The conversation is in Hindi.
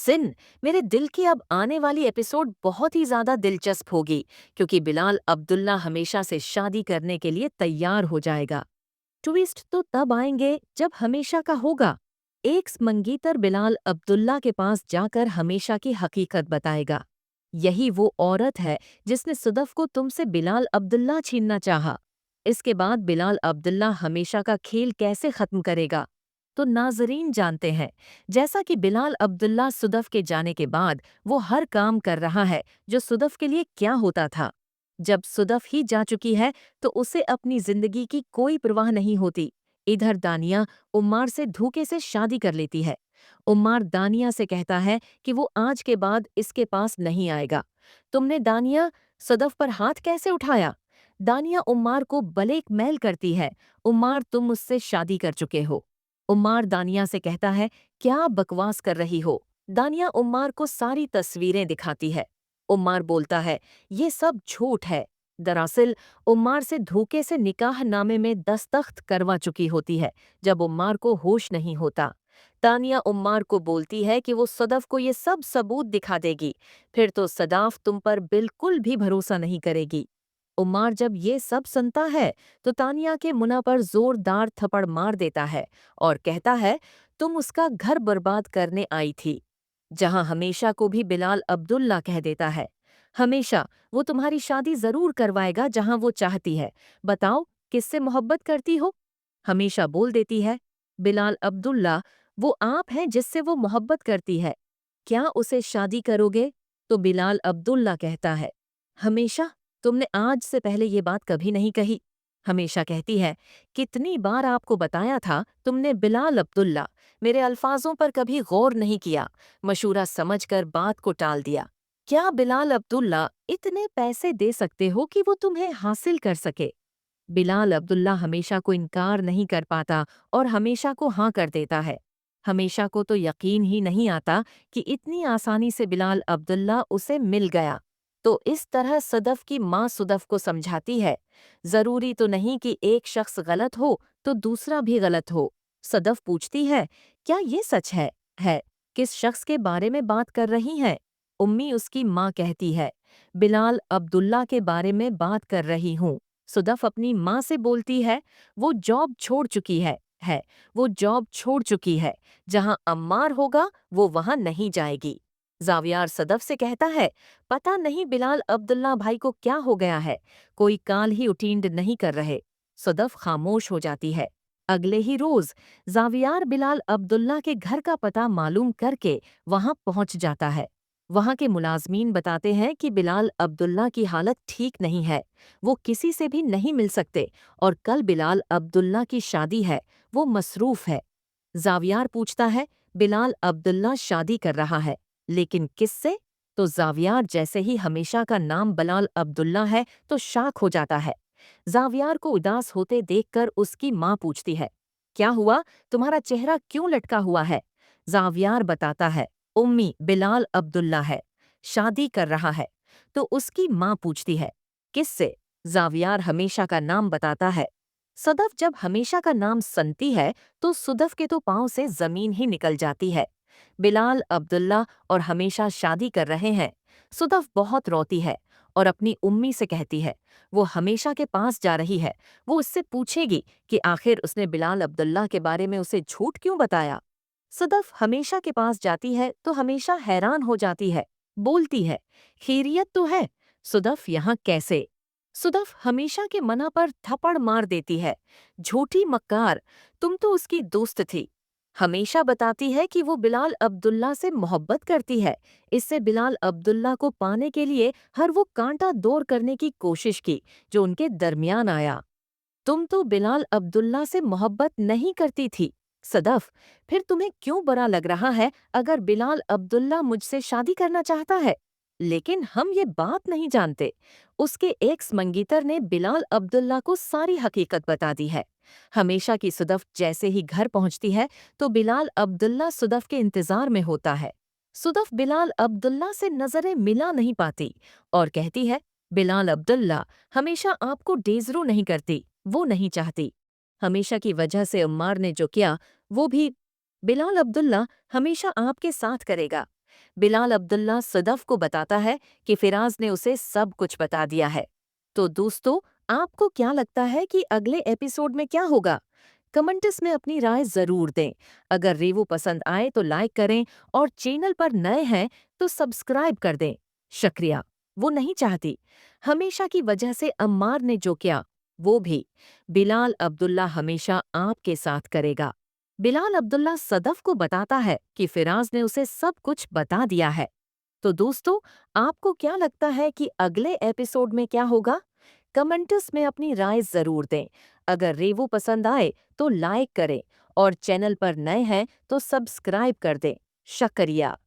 सिन, मेरे दिल की अब आने वाली एपिसोड बहुत ही ज़्यादा दिलचस्प होगी क्योंकि बिलाल अब्दुल्ला हमेशा से शादी करने के लिए तैयार हो जाएगा। ट्विस्ट तो तब आएंगे जब हमेशा का होगा। एक्स मंगीतर बिलाल अब्दुल्ला के पास जाकर हमेशा की हकीकत बताएगा। यही वो औरत है जिसने सदफ को तुमसे बिलाल अब्दुल्ला छीनना चाहा। इसके बाद बिलाल अब्दुल्ला हमेशा का खेल कैसे खत्म करेगा? तो नाजरीन जानते हैं, जैसा कि बिलाल अब्दुल्ला सदफ के जाने के बाद वो हर काम कर रहा है जो सदफ के लिए क्या होता था। जब सदफ ही जा चुकी है तो उसे अपनी जिंदगी की कोई परवाह नहीं होती। इधर दानिया उम्मार से धोखे से शादी कर लेती है। उम्मार दानिया से कहता है कि वो आज के बाद इसके पास नहीं आएगा। तुमने दानिया सदफ पर हाथ कैसे उठाया? दानिया उम्मार को ब्लैकमेल करती है। उम्मार, तुम मुझसे शादी कर चुके हो। उम्मार दानिया से कहता है, क्या बकवास कर रही हो? दानिया उम्मार को सारी तस्वीरें दिखाती है। उम्मार बोलता है, ये सब झूठ है। दरअसल उम्मार से धोखे से निकाहनामे में दस्तखत करवा चुकी होती है जब उम्मार को होश नहीं होता। तानिया उम्मार को बोलती है कि वो सदफ को ये सब सबूत दिखा देगी, फिर तो सदाफ तुम पर बिल्कुल भी भरोसा नहीं करेगी। उम्मार जब ये सब सुनता है तो तानिया के मुंह पर जोरदार थप्पड़ मार देता है और कहता है, तुम उसका घर बर्बाद करने आई थी। जहां हमेशा को भी बिलाल अब्दुल्ला कह देता है, हमेशा वो तुम्हारी शादी जरूर करवाएगा जहां वो चाहती है। बताओ, किससे मोहब्बत करती हो? हमेशा बोल देती है, बिलाल अब्दुल्ला, वो आप हैं जिससे वो मोहब्बत करती है। क्या उसे शादी करोगे? तो बिलाल अब्दुल्ला कहता है, हमेशा, तुमने आज से पहले ये बात कभी नहीं कही। हमेशा कहती है, कितनी बार आपको बताया था तुमने बिलाल अब्दुल्ला, मेरे अल्फाजों पर कभी गौर नहीं किया, मशूरा समझकर बात को टाल दिया। क्या बिलाल अब्दुल्ला इतने पैसे दे सकते हो कि वो तुम्हें हासिल कर सके? बिलाल अब्दुल्ला हमेशा को इनकार नहीं कर पाता और हमेशा को हाँ कर देता है। हमेशा को तो यकीन ही नहीं आता कि इतनी आसानी से बिलाल अब्दुल्ला उसे मिल गया। तो इस तरह सदफ की माँ सदफ को समझाती है, जरूरी तो नहीं कि एक शख्स गलत हो तो दूसरा भी गलत हो। सदफ पूछती है, क्या ये सच है? है। किस शख्स के बारे में बात कर रही हैं? उम्मी उसकी माँ कहती है, बिलाल अब्दुल्ला के बारे में बात कर रही हूँ। सदफ अपनी माँ से बोलती है, वो जॉब छोड़ चुकी है, वो जॉब छोड़ चुकी है। जहाँ अम्मार होगा वो वहाँ नहीं जाएगी। जावियार सदफ से कहता है, पता नहीं बिलाल अब्दुल्ला भाई को क्या हो गया है, कोई काल ही उटींड नहीं कर रहे। सदफ खामोश हो जाती है। अगले ही रोज जावियार बिलाल अब्दुल्ला के घर का पता मालूम करके वहां पहुंच जाता है। वहां के मुलाजमीन बताते हैं कि बिलाल अब्दुल्ला की हालत ठीक नहीं है, वो किसी से भी नहीं मिल सकते और कल बिलाल अब्दुल्ला की शादी है, वो मसरूफ है। जावियार पूछता है, बिलाल अब्दुल्ला शादी कर रहा है, लेकिन किससे? तो जावियार जैसे ही हमेशा का नाम बिलाल अब्दुल्ला है तो शाक हो जाता है। जावियार को उदास होते देखकर उसकी माँ पूछती है, क्या हुआ, तुम्हारा चेहरा क्यों लटका हुआ है? जावियार बताता है, उम्मी, बिलाल अब्दुल्ला है, शादी कर रहा है। तो उसकी माँ पूछती है, किससे? जावियार हमेशा का नाम बताता है। सदफ जब हमेशा का नाम सुनती है तो सदफ के तो पांव से जमीन ही निकल जाती है। बिलाल अब्दुल्ला और हमेशा शादी कर रहे हैं। सदफ बहुत रोती है और अपनी उम्मी से कहती है, वो हमेशा के पास जा रही है, वो उससे पूछेगी कि आखिर उसने बिलाल अब्दुल्ला के बारे में उसे झूठ क्यों बताया। सदफ हमेशा के पास जाती है तो हमेशा हैरान हो जाती है, बोलती है, खैरियत तो है? सदफ यहाँ कैसे? सदफ हमेशा के मना पर थप्पड़ मार देती है, झूठी मक्कार, तुम तो उसकी दोस्त थी। हमेशा बताती है कि वो बिलाल अब्दुल्ला से मोहब्बत करती है, इससे बिलाल अब्दुल्ला को पाने के लिए हर वो कांटा दौर करने की कोशिश की जो उनके दरमियान आया। तुम तो बिलाल अब्दुल्ला से मोहब्बत नहीं करती थी सदफ, फिर तुम्हें क्यों बुरा लग रहा है अगर बिलाल अब्दुल्ला मुझसे शादी करना चाहता है? लेकिन हम ये बात नहीं जानते, उसके एक्स मंगीतर ने बिलाल अब्दुल्ला को सारी हकीकत बता दी है। हमेशा की सदफ जैसे ही घर पहुंचती है तो बिलाल अब्दुल्ला सदफ के इंतजार में होता है। सदफ बिलाल अब्दुल्ला से नजरें मिला नहीं पाती और कहती है, बिलाल अब्दुल्ला हमेशा आपको डेजरू नहीं करती, वो नहीं चाहती। हमेशा की वजह से उम्मार ने जो किया वो भी बिलाल अब्दुल्ला हमेशा आपके साथ करेगा। बिलाल अब्दुल्ला सदफ को बताता है कि फिराज ने उसे सब कुछ बता दिया है। तो दोस्तों, आपको क्या लगता है कि अगले एपिसोड में क्या होगा? कमेंट्स में अपनी राय जरूर दें। अगर रेवो पसंद आए तो लाइक करें और चैनल पर नए हैं तो सब्सक्राइब कर दें। शुक्रिया। वो नहीं चाहती। हमेशा की वजह से अम्मार ने जो किया वो भी बिलाल अब्दुल्ला हमेशा आपके साथ करेगा। बिलाल अब्दुल्ला सदफ को बताता है कि फिराज ने उसे सब कुछ बता दिया है। तो दोस्तों, आपको क्या लगता है कि अगले एपिसोड में क्या होगा? कमेंट्स में अपनी राय जरूर दें। अगर रेवो पसंद आए तो लाइक करें और चैनल पर नए हैं तो सब्सक्राइब कर दें। शुक्रिया।